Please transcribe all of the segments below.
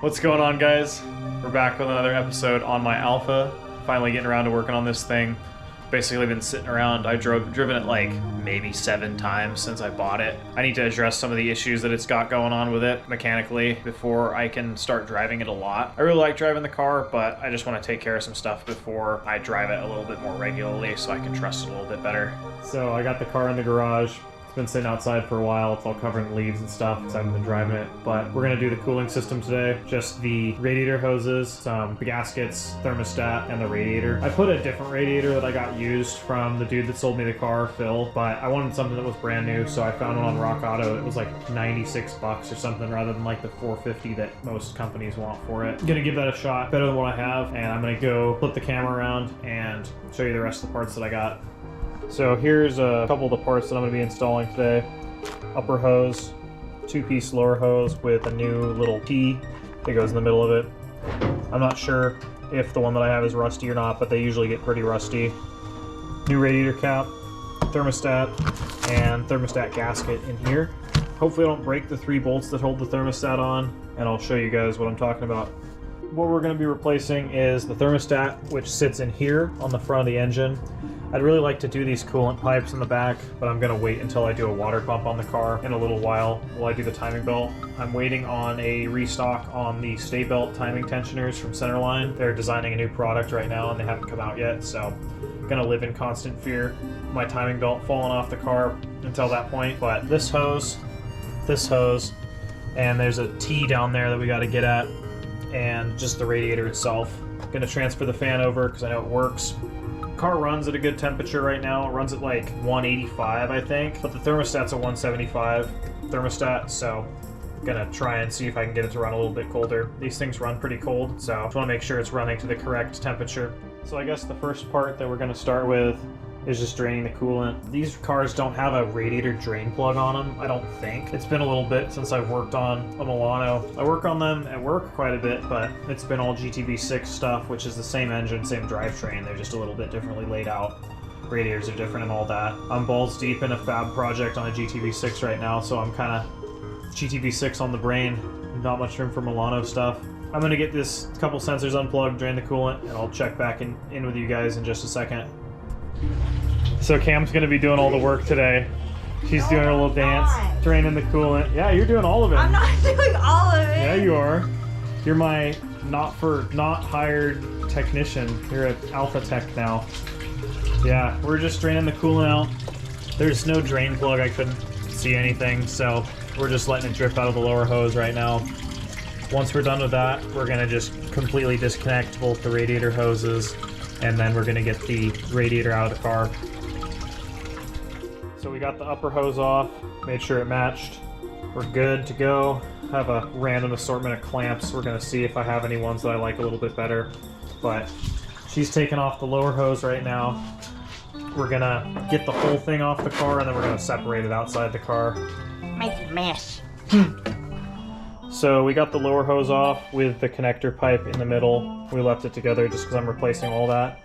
What's going on, guys? We're back with another episode on my Alfa. Finally getting around to working on this thing. Basically been sitting around. I've driven it like maybe 7 times since I bought it. I need to address some of the issues that it's got going on with it mechanically before I can start driving it a lot. I really like driving the car, but I just want to take care of some stuff before I drive it a little bit more regularly so I can trust it a little bit better. So I got the car in the garage. Been sitting outside for a while. It's all covered in leaves and stuff because I haven't been driving it, but we're gonna do the cooling system today. Just the radiator hoses, the gaskets, thermostat, and the radiator. I put a different radiator that I got used from the dude that sold me the car, Phil, but I wanted something that was brand new, so I found one on RockAuto. It was like 96 bucks or something rather than like the 450 that most companies want for it. I'm gonna give that a shot, better than what I have, and I'm gonna go flip the camera around and show you the rest of the parts that I got. So here's a couple of the parts that I'm going to be installing today. Upper hose, 2-piece lower hose with a new little T that goes in the middle of it. I'm not sure if the one that I have is rusty or not, but they usually get pretty rusty. New radiator cap, thermostat, and thermostat gasket in here. Hopefully I don't break the 3 bolts that hold the thermostat on, and I'll show you guys what I'm talking about. What we're going to be replacing is the thermostat, which sits in here on the front of the engine. I'd really like to do these coolant pipes in the back, but I'm going to wait until I do a water pump on the car in a little while I do the timing belt. I'm waiting on a restock on the stay belt timing tensioners from Centerline. They're designing a new product right now and they haven't come out yet, so I'm going to live in constant fear my timing belt falling off the car until that point. But this hose, and there's a T down there that we got to get at, and just the radiator itself. I'm going to transfer the fan over because I know it works. Car runs at a good temperature right now. It runs at like 185, I think, but the thermostat's a 175 thermostat, so I'm gonna try and see if I can get it to run a little bit colder. These things run pretty cold, so I just want to make sure it's running to the correct temperature. So I guess the first part that we're going to start with is just draining the coolant. These cars don't have a radiator drain plug on them, I don't think. It's been a little bit since I've worked on a Milano. I work on them at work quite a bit, but it's been all GTV6 stuff, which is the same engine, same drivetrain. They're just a little bit differently laid out. Radiators are different and all that. I'm balls deep in a fab project on a GTV6 right now, so I'm kind of GTV6 on the brain. Not much room for Milano stuff. I'm gonna get this couple sensors unplugged, drain the coolant, and I'll check back in with you guys in just a second. So Cam's gonna be doing all the work today. She's doing her little dance, draining the coolant. Yeah, you're doing all of it. I'm not doing all of it. Yeah, you are. You're my not hired technician. You're an Alpha Tech now. Yeah, we're just draining the coolant out. There's no drain plug. I couldn't see anything, so we're just letting it drip out of the lower hose right now. Once we're done with that, we're gonna just completely disconnect both the radiator hoses, and then we're gonna get the radiator out of the car. So we got the upper hose off, made sure it matched. We're good to go. I have a random assortment of clamps. We're gonna see if I have any ones that I like a little bit better. But she's taking off the lower hose right now. We're gonna get the whole thing off the car, and then we're gonna separate it outside the car. Make a mess. So we got the lower hose off with the connector pipe in the middle. We left it together just because I'm replacing all that.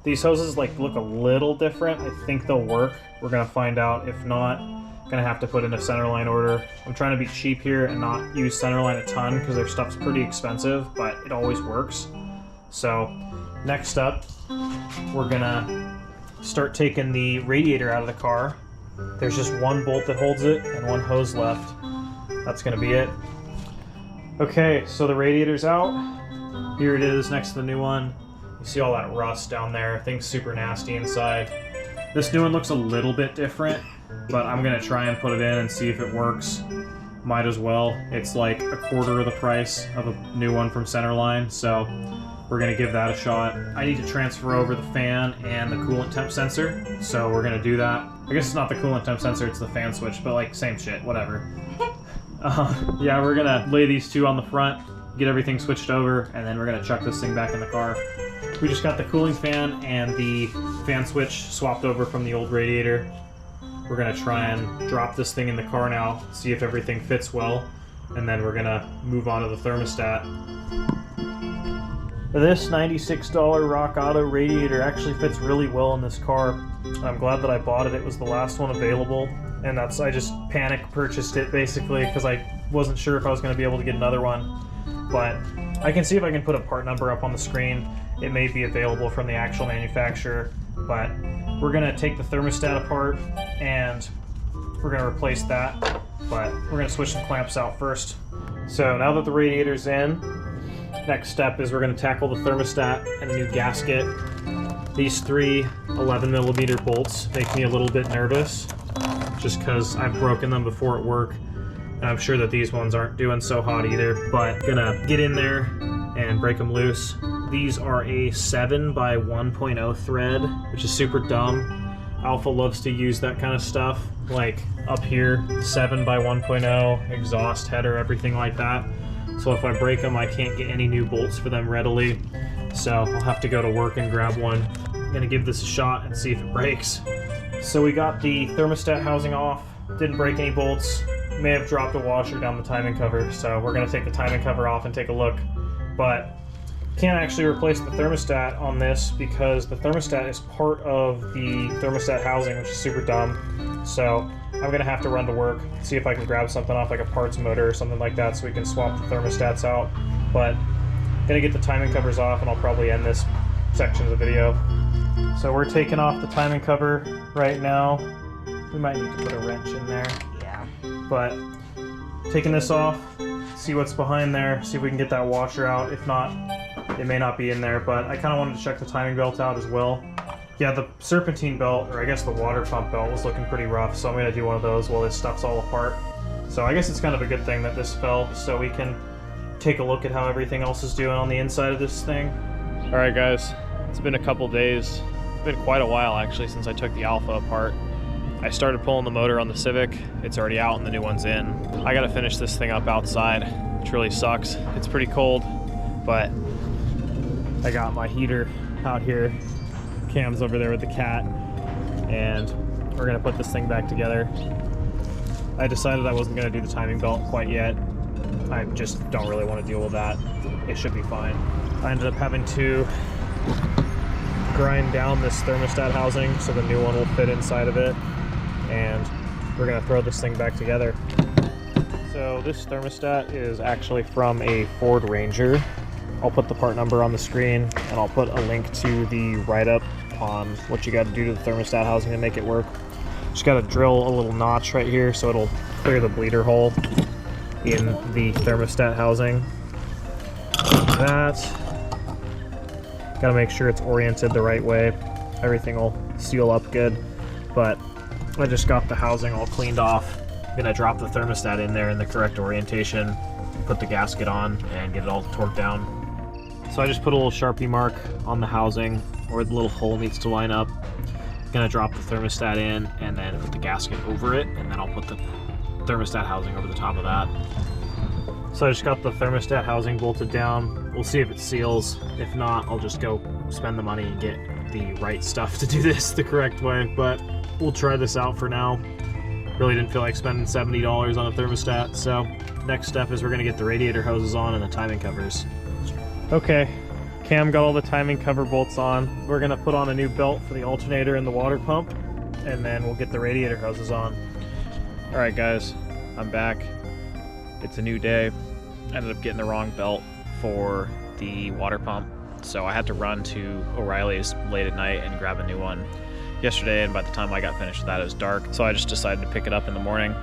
These hoses look a little different. I think they'll work. We're gonna find out. If not, I'm gonna have to put in a Centerline order. I'm trying to be cheap here and not use Centerline a ton because their stuff's pretty expensive, but it always works. So next up, we're gonna start taking the radiator out of the car. There's just one bolt that holds it and one hose left. That's gonna be it. Okay, so the radiator's out. Here it is next to the new one. You see all that rust down there. Thing's super nasty inside. This new one looks a little bit different, but I'm gonna try and put it in and see if it works. Might as well. It's like a quarter of the price of a new one from Centerline, so we're gonna give that a shot. I need to transfer over the fan and the coolant temp sensor, so we're gonna do that. I guess it's not the coolant temp sensor, it's the fan switch, but like same shit, whatever. Yeah, we're gonna lay these two on the front, get everything switched over, and then we're gonna chuck this thing back in the car. We just got the cooling fan and the fan switch swapped over from the old radiator. We're gonna try and drop this thing in the car now, see if everything fits well, and then we're gonna move on to the thermostat. This $96 RockAuto radiator actually fits really well in this car. I'm glad that I bought it. It was the last one available, and I just panic purchased it basically because I wasn't sure if I was going to be able to get another one. but I can see if I can put a part number up on the screen. It may be available from the actual manufacturer, but we're gonna take the thermostat apart and we're gonna replace that, but we're gonna switch some clamps out first. So now that the radiator's in, next step is we're gonna tackle the thermostat and a new gasket. These three 11mm bolts make me a little bit nervous, just because I've broken them before at work, and I'm sure that these ones aren't doing so hot either, but gonna get in there and break them loose. These are a 7x1.0 thread, which is super dumb. Alfa loves to use that kind of stuff, like up here, 7x1.0, exhaust, header, everything like that. So if I break them, I can't get any new bolts for them readily. So I'll have to go to work and grab one. I'm gonna give this a shot and see if it breaks. So we got the thermostat housing off, didn't break any bolts, may have dropped a washer down the timing cover, so we're gonna take the timing cover off and take a look. But can't actually replace the thermostat on this because the thermostat is part of the thermostat housing, which is super dumb. So I'm gonna have to run to work, see if I can grab something off like a parts motor or something like that so we can swap the thermostats out. But gonna get the timing covers off and I'll probably end this section of the video. So we're taking off the timing cover right now. We might need to put a wrench in there. Yeah. But taking this off, see what's behind there, see if we can get that washer out. If not, it may not be in there, but I kind of wanted to check the timing belt out as well. Yeah, the serpentine belt, or I guess the water pump belt, was looking pretty rough, so I'm going to do one of those while this stuff's all apart. So I guess it's kind of a good thing that this fell, so we can take a look at how everything else is doing on the inside of this thing. Alright guys, it's been a couple days. It's been quite a while actually since I took the Alfa apart. I started pulling the motor on the Civic. It's already out and the new one's in. I gotta finish this thing up outside, which really sucks. It's pretty cold, but I got my heater out here. Cam's over there with the cat, and we're gonna put this thing back together. I decided I wasn't gonna do the timing belt quite yet. I just don't really want to deal with that. It should be fine. I ended up having to grind down this thermostat housing so the new one will fit inside of it, and we're gonna throw this thing back together. So this thermostat is actually from a Ford Ranger. I'll put the part number on the screen, and I'll put a link to the write-up on what you got to do to the thermostat housing to make it work. Just got to drill a little notch right here so it'll clear the bleeder hole in the thermostat housing. Like that. Got to make sure it's oriented the right way. Everything will seal up good. But I just got the housing all cleaned off. I'm gonna drop the thermostat in there in the correct orientation, put the gasket on, and get it all torqued down. So I just put a little Sharpie mark on the housing where the little hole needs to line up. Gonna drop the thermostat in and then put the gasket over it, and then I'll put the thermostat housing over the top of that. So I just got the thermostat housing bolted down. We'll see if it seals. If not, I'll just go spend the money and get the right stuff to do this the correct way, but we'll try this out for now. Really didn't feel like spending $70 on a thermostat, so next step is we're gonna get the radiator hoses on and the timing covers. Okay, Cam got all the timing cover bolts on. We're gonna put on a new belt for the alternator and the water pump, and then we'll get the radiator hoses on. All right guys, I'm back. It's a new day. I ended up getting the wrong belt for the water pump, so I had to run to O'Reilly's late at night and grab a new one yesterday, and by the time I got finished with that, it was dark, so I just decided to pick it up in the morning.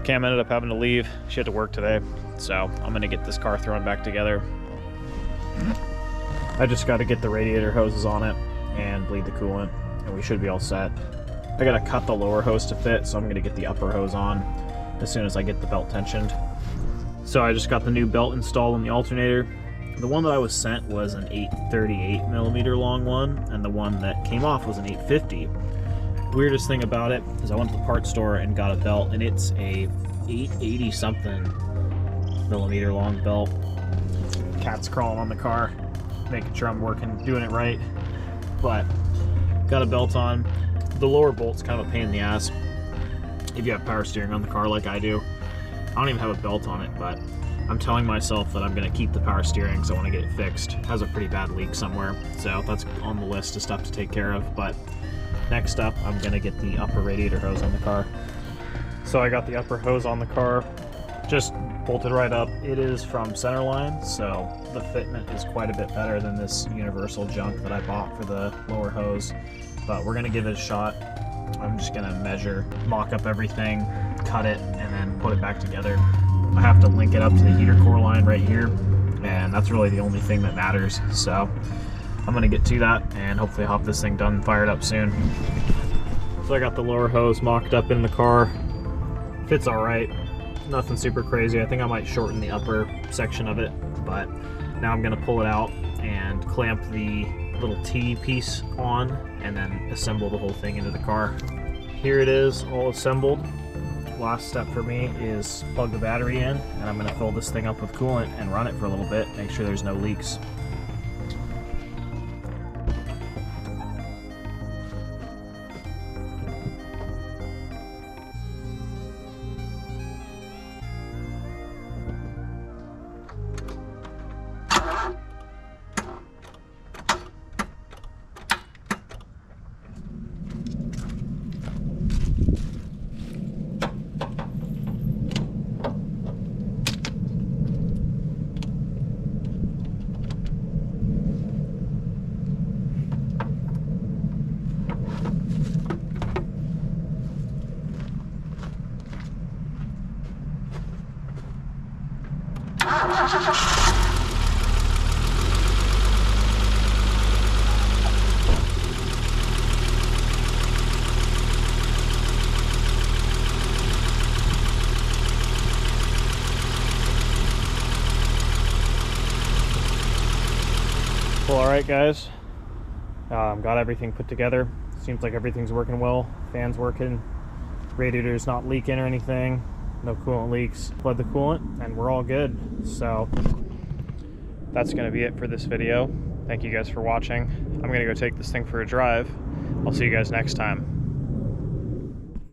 Cam ended up having to leave. She had to work today, so I'm gonna get this car thrown back together. I just got to get the radiator hoses on it and bleed the coolant, and we should be all set. I gotta cut the lower hose to fit, so I'm gonna get the upper hose on as soon as I get the belt tensioned. So I just got the new belt installed on the alternator. The one that I was sent was an 838mm long one, and the one that came off was an 850. Weirdest thing about it is I went to the parts store and got a belt, and it's a 880 something millimeter long belt. Cat's crawling on the car, making sure I'm doing it right. But got a belt on. The lower bolt's kind of a pain in the ass if you have power steering on the car like I do. I don't even have a belt on it, but I'm telling myself that I'm going to keep the power steering because I want to get it fixed. It has a pretty bad leak somewhere, so that's on the list of stuff to take care of. But next up, I'm going to get the upper radiator hose on the car. So I got the upper hose on the car. Just bolted right up. It is from Centerline, so the fitment is quite a bit better than this universal junk that I bought for the lower hose. But we're gonna give it a shot. I'm just gonna measure, mock up everything, cut it, and then put it back together. I have to link it up to the heater core line right here, and that's really the only thing that matters. So I'm gonna get to that and hopefully hop this thing done and fired up soon. So I got the lower hose mocked up in the car. Fits all right. Nothing super crazy. I think I might shorten the upper section of it, but now I'm gonna pull it out and clamp the little T piece on and then assemble the whole thing into the car. Here it is, all assembled. Last step for me is plug the battery in, and I'm gonna fill this thing up with coolant and run it for a little bit, make sure there's no leaks. Well, alright guys, got everything put together. Seems like everything's working well. Fan's working, radiator's not leaking or anything, no coolant leaks. Flood the coolant and we're all good. So that's going to be it for this video. Thank you guys for watching. I'm going to go take this thing for a drive. I'll see you guys next time.